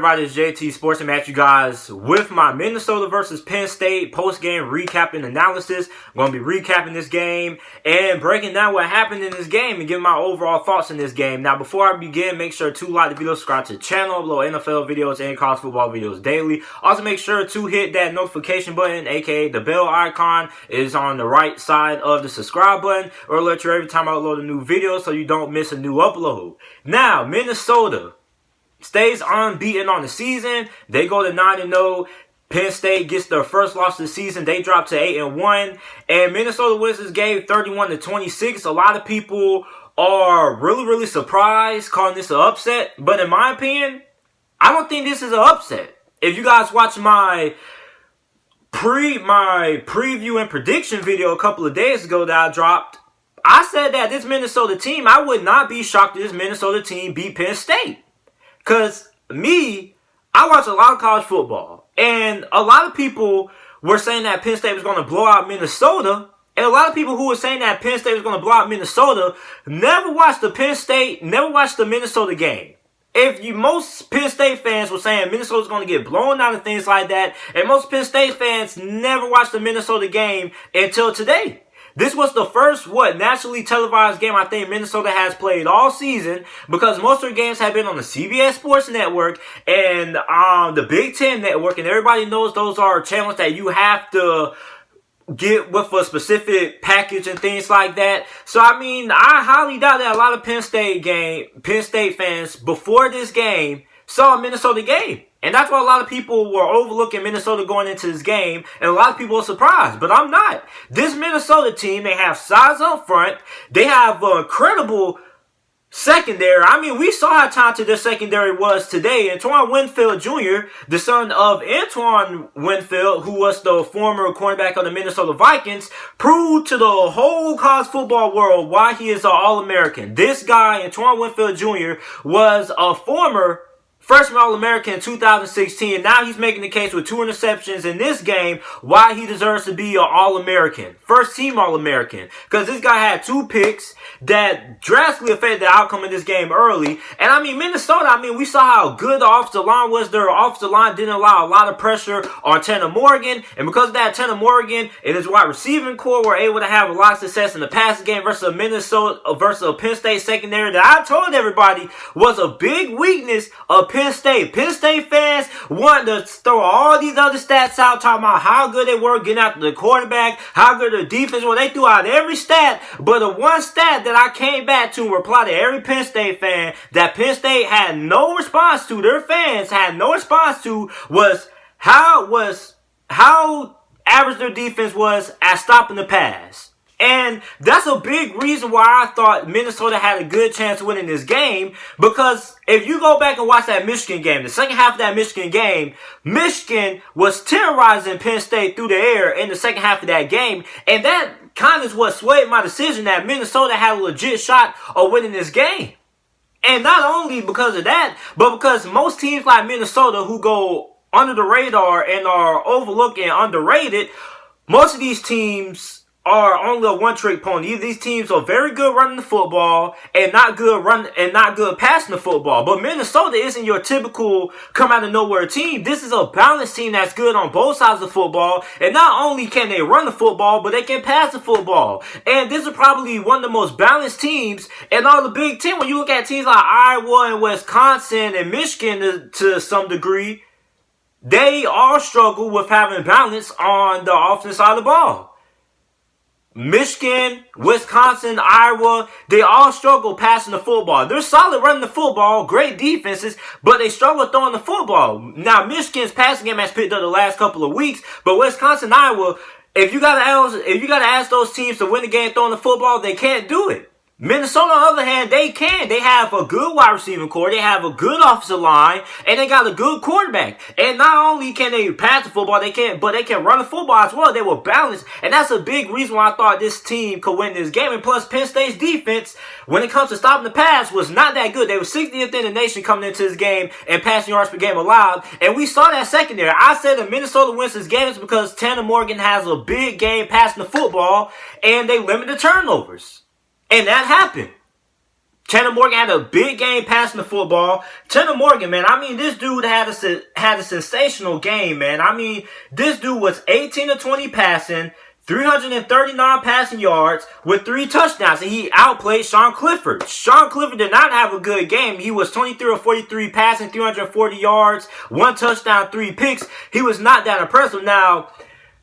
everybody? It's JT Sports. I'm at you guys with my Minnesota versus Penn State post-game recap and analysis. I'm going to be recapping this game and breaking down what happened in this game and giving my overall thoughts in this game. Now, before I begin, make sure to like the video, subscribe to the channel, upload NFL videos and college football videos daily. Also, make sure to hit that notification button, aka the bell icon, is on the right side of the subscribe button, or alert you every time I upload a new video so you don't miss a new upload. Now, Minnesota stays unbeaten on the season. They go to 9-0. Penn State gets their first loss of the season. They drop to 8-1. And Minnesota wins this game 31-26. A lot of people are really surprised, calling this an upset. But in my opinion, I don't think this is an upset. If you guys watch my preview and prediction video a couple of days ago that I dropped, I said that this Minnesota team, I would not be shocked if this Minnesota team beat Penn State. Because I watch a lot of college football. And a lot of people were saying that Penn State was going to blow out Minnesota. And a lot of people who were saying that Penn State was going to blow out Minnesota never watched the Minnesota game. Most Penn State fans were saying Minnesota's going to get blown out and things like that. And most Penn State fans never watched the Minnesota game until today. This was the first, nationally televised game I think Minnesota has played all season, because most of the games have been on the CBS Sports Network and the Big Ten Network, and everybody knows those are channels that you have to get with a specific package and things like that. So, I highly doubt that a lot of Penn State fans before this game saw a Minnesota game. And that's why a lot of people were overlooking Minnesota going into this game. And a lot of people were surprised. But I'm not. This Minnesota team, they have size up front. They have an incredible secondary. We saw how talented their secondary was today. Antoine Winfield Jr., the son of Antoine Winfield, who was the former cornerback of the Minnesota Vikings, proved to the whole college football world why he is an All-American. This guy, Antoine Winfield Jr., was a former freshman All-American in 2016, and now he's making the case with 2 interceptions in this game why he deserves to be an All-American. First team All-American. Because this guy had 2 picks that drastically affected the outcome of this game early. And Minnesota, we saw how good the offensive line was. Their offensive line didn't allow a lot of pressure on Tanner Morgan. And because of that, Tanner Morgan and his wide receiving core were able to have a lot of success in the passing game versus a Penn State secondary that I told everybody was a big weakness of Penn State. Penn State fans wanted to throw all these other stats out, talking about how good they were getting after the quarterback, how good the defense was. They threw out every stat, but the one stat that I came back to and replied to every Penn State fan that Penn State had no response to, their fans had no response to, was how average their defense was at stopping the pass. And that's a big reason why I thought Minnesota had a good chance of winning this game. Because if you go back and watch that Michigan game, the second half of that Michigan game, Michigan was terrorizing Penn State through the air in the second half of that game. And that kind of is what swayed my decision that Minnesota had a legit shot of winning this game. And not only because of that, but because most teams like Minnesota who go under the radar and are overlooked and underrated, most of these teams are only a one-trick pony. These teams are very good running the football and not good passing the football. But Minnesota isn't your typical come out of nowhere team. This is a balanced team that's good on both sides of the football. And not only can they run the football, but they can pass the football. And this is probably one of the most balanced teams in all the Big Ten. When you look at teams like Iowa and Wisconsin and Michigan to some degree, they all struggle with having balance on the offensive side of the ball. Michigan, Wisconsin, Iowa, they all struggle passing the football. They're solid running the football, great defenses, but they struggle throwing the football. Now, Michigan's passing game has picked up the last couple of weeks, but Wisconsin, Iowa, if you gotta ask those teams to win the game throwing the football, they can't do it. Minnesota, on the other hand, they can. They have a good wide receiving core. They have a good offensive line. And they got a good quarterback. And not only can they pass the football, but they can run the football as well. They were balanced. And that's a big reason why I thought this team could win this game. And plus, Penn State's defense, when it comes to stopping the pass, was not that good. They were 60th in the nation coming into this game and passing yards per game allowed. And we saw that secondary. I said that Minnesota wins this game is because Tanner Morgan has a big game passing the football. And they limit the turnovers. And that happened. Tanner Morgan had a big game passing the football. Tanner Morgan, man, I mean, this dude had a sensational game, man. I mean, this dude was 18 to 20 passing, 339 passing yards with 3 touchdowns, and he outplayed Sean Clifford. Sean Clifford did not have a good game. He was 23 or 43 passing, 340 yards, 1 touchdown, 3 picks. He was not that impressive. Now,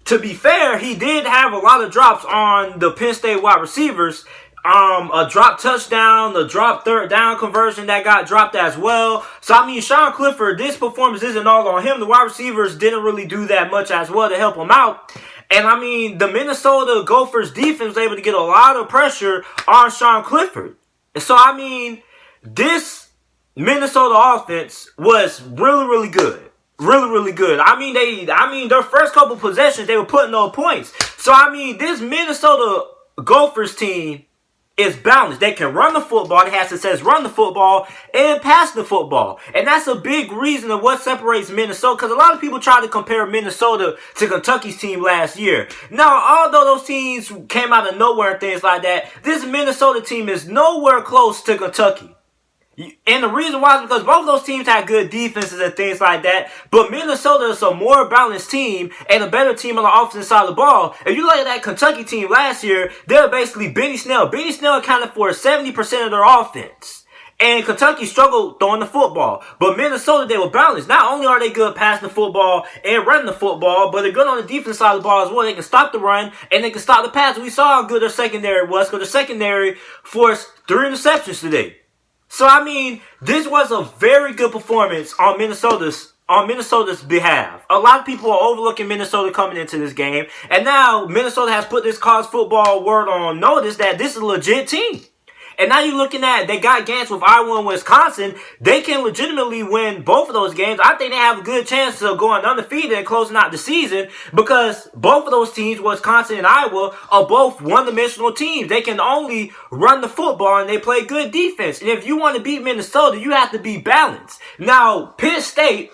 to be fair, he did have a lot of drops on the Penn State wide receivers. A drop touchdown, a drop third down conversion that got dropped as well. So, I mean, Sean Clifford, this performance isn't all on him. The wide receivers didn't really do that much as well to help him out. And, I mean, the Minnesota Gophers defense was able to get a lot of pressure on Sean Clifford. And so, I mean, this Minnesota offense was really, really good. Really, really good. I mean, their first couple possessions, they were putting on points. So, I mean, this Minnesota Gophers team is balanced. They can run the football. They have success run the football and pass the football. And that's a big reason of what separates Minnesota, because a lot of people try to compare Minnesota to Kentucky's team last year. Now, although those teams came out of nowhere and things like that, this Minnesota team is nowhere close to Kentucky. And the reason why is because both of those teams had good defenses and things like that. But Minnesota is a more balanced team and a better team on the offensive side of the ball. If you look at that Kentucky team last year, they were basically Benny Snell. Benny Snell accounted for 70% of their offense. And Kentucky struggled throwing the football. But Minnesota, they were balanced. Not only are they good passing the football and running the football, but they're good on the defense side of the ball as well. They can stop the run and they can stop the pass. We saw how good their secondary was, because their secondary forced 3 interceptions today. So, I mean, this was a very good performance on Minnesota's behalf. A lot of people are overlooking Minnesota coming into this game. And now Minnesota has put this college football world on notice that this is a legit team. And now you're looking at, they got games with Iowa and Wisconsin. They can legitimately win both of those games. I think they have a good chance of going undefeated and closing out the season, because both of those teams, Wisconsin and Iowa, are both one-dimensional teams. They can only run the football and they play good defense. And if you want to beat Minnesota, you have to be balanced. Now, Penn State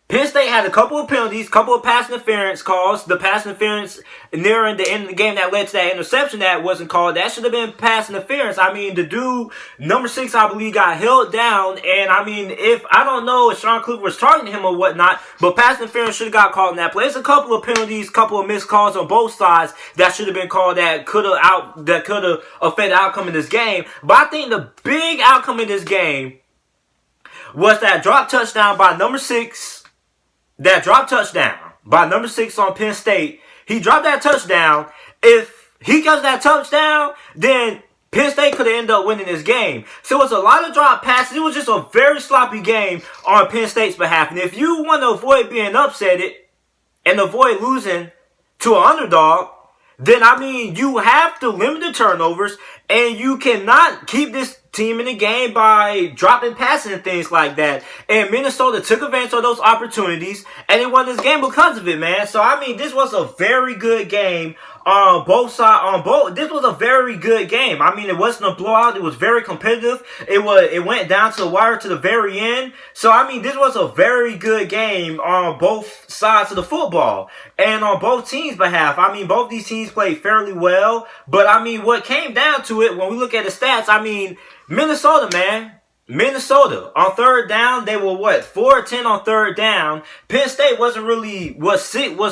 had a couple of penalties, couple of pass interference calls. The pass interference nearing the end of the game that led to that interception that wasn't called, that should have been pass interference. I mean, the dude, number 6, I believe, got held down. And, I mean, I don't know if Sean Clifford was targeting him or whatnot, but pass interference should have got called in that play. There's a couple of penalties, couple of missed calls on both sides that should have been called that could have affected the outcome of this game. But I think the big outcome of this game was that drop touchdown by number 6. That drop touchdown by number 6 on Penn State. He dropped that touchdown. If he gets that touchdown, then Penn State could have ended up winning this game. So it was a lot of drop passes. It was just a very sloppy game on Penn State's behalf. And if you want to avoid being upsetted and avoid losing to an underdog, then, I mean, you have to limit the turnovers, and you cannot keep this team in the game by dropping passes and things like that. And Minnesota took advantage of those opportunities, and they won this game because of it, man. So, I mean, this was a very good game on both sides. This was a very good game. I mean, it wasn't a blowout. It was very competitive. It went down to the wire to the very end. So, I mean, this was a very good game on both sides of the football and on both teams' behalf. I mean, both these teams played fairly well. But, I mean, what came down to it, when we look at the stats, I mean, Minnesota, man. Minnesota, on third down, they were 4 of 10 on third down. Penn State was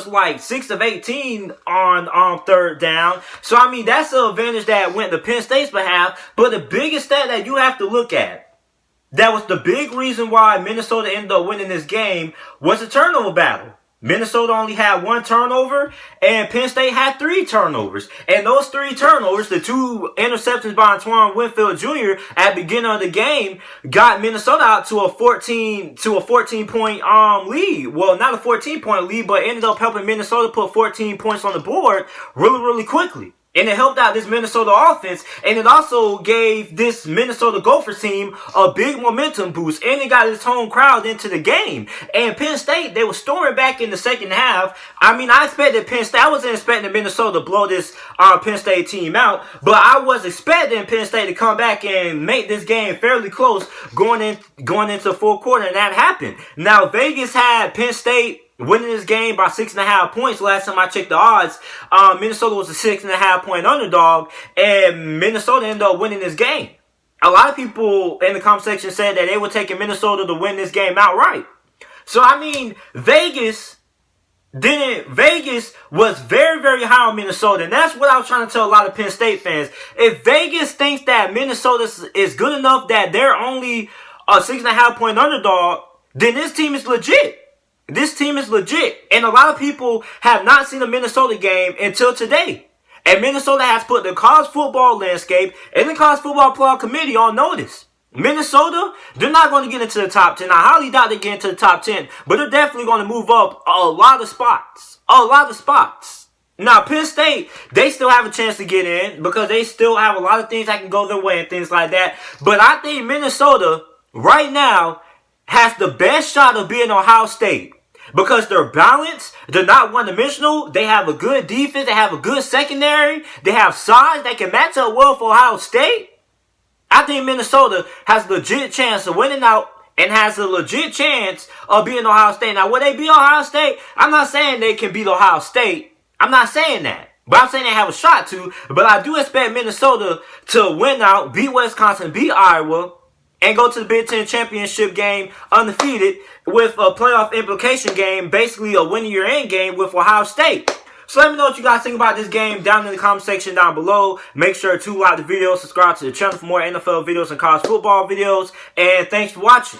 like 6 of 18 on third down. So, I mean, that's an advantage that went to Penn State's behalf. But the biggest stat that you have to look at, that was the big reason why Minnesota ended up winning this game, was the turnover battle. Minnesota only had 1 turnover, and Penn State had 3 turnovers. And those 3 turnovers, the 2 interceptions by Antoine Winfield Jr. at the beginning of the game, got Minnesota out to a 14-point lead. Well, not a 14-point lead, but ended up helping Minnesota put 14 points on the board really, really quickly. And it helped out this Minnesota offense. And it also gave this Minnesota Gophers team a big momentum boost. And it got its home crowd into the game. And Penn State, they were storming back in the second half. I mean, I wasn't expecting Minnesota to blow this Penn State team out. But I was expecting Penn State to come back and make this game fairly close going into the fourth quarter. And that happened. Now, Vegas had Penn State winning this game by 6.5 points. Last time I checked the odds, Minnesota was a 6.5 point underdog, and Minnesota ended up winning this game. a lot of people in the comment section said that they were taking Minnesota to win this game outright. So, I mean, Vegas was very, very high on Minnesota. And that's what I was trying to tell a lot of Penn State fans. If Vegas thinks that Minnesota is good enough that they're only a 6.5 point underdog, then this team is legit. This team is legit. And a lot of people have not seen a Minnesota game until today. And Minnesota has put the college football landscape and the college football playoff committee on notice. Minnesota, they're not going to get into the top 10. I highly doubt they get into the top 10. But they're definitely going to move up a lot of spots. A lot of spots. Now, Penn State, they still have a chance to get in because they still have a lot of things that can go their way and things like that. But I think Minnesota, right now, has the best shot of being Ohio State. Because they're balanced, they're not one-dimensional, they have a good defense, they have a good secondary, they have size that can match up well for Ohio State. I think Minnesota has a legit chance of winning out and has a legit chance of beating Ohio State. Now, will they beat Ohio State? I'm not saying they can beat Ohio State. I'm not saying that. But I'm saying they have a shot to. But I do expect Minnesota to win out, beat Wisconsin, beat Iowa, and go to the Big Ten championship game undefeated with a playoff implication game, basically a win-your-end game with Ohio State. So let me know what you guys think about this game down in the comment section down below. Make sure to like the video, subscribe to the channel for more NFL videos and college football videos. And thanks for watching.